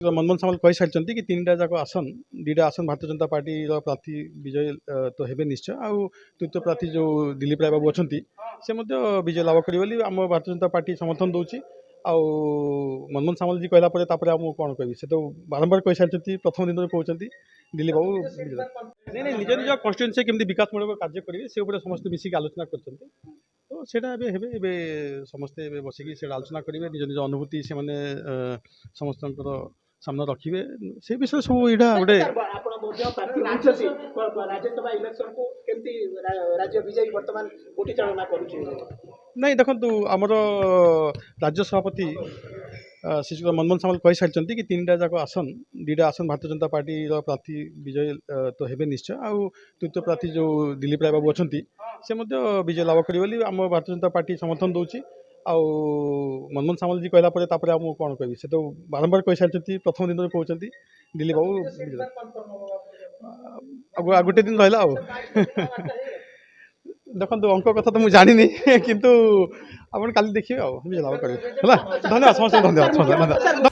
मनमोहन सामल कही सारी कि तीन टा जाक आसन दुटा आसन भारतीय जनता पार्टी प्रार्थी विजय तो हे निश्चय आउ तृतीय प्रार्थी जो दिलीप राय बाबू अच्छा से विजय लाभ करें आम भारतीय जनता पार्टी समर्थन दूसरी आउ मनमोहन सामल जी कहला आम कौन कह तो बारंबार कही सारी प्रथम दिन कहते दिलीप बाबू नहीं नहीं निज निज कन्स्टिट्यूएंसी केमती विकासमूलक कार्य करेंगे से समस्त मिसिक आलोचना कर तो सेटा समस्ते बसिकी से आलोचना करेंगे निज निज अनुभूति से माने समस्त सामने रखिए से विषय सब यहाँ गोटे राज्यसभा इलेक्शन को केमती राज्य विजयी वर्तमान गोटी चालना करुचे नहीं देखो आमर राज्य सभापति श्री मनमोहन सामल कही सारी कि तीन टा जाक आसन दुटा आसन भारतीय जनता पार्टी प्रार्थी विजय तो हे निश्चय आउ तृतीय प्रार्थी जो दिलीप राय बाबू अच्छा से विजय लाभ करें आम भारतीय जनता पार्टी समर्थन दूसरी आउ मनमोहन सामल जी कहला आम कौन कह तो बारंबार कही सारी प्रथम दिन कहते दिलीप बाबू गोटे दिन रहा देखो अंक कथा तो मुझे जानी किंतु आप काली देखिए विजय लाभ करेंगे धन्यवाद समस्त धन्यवाद।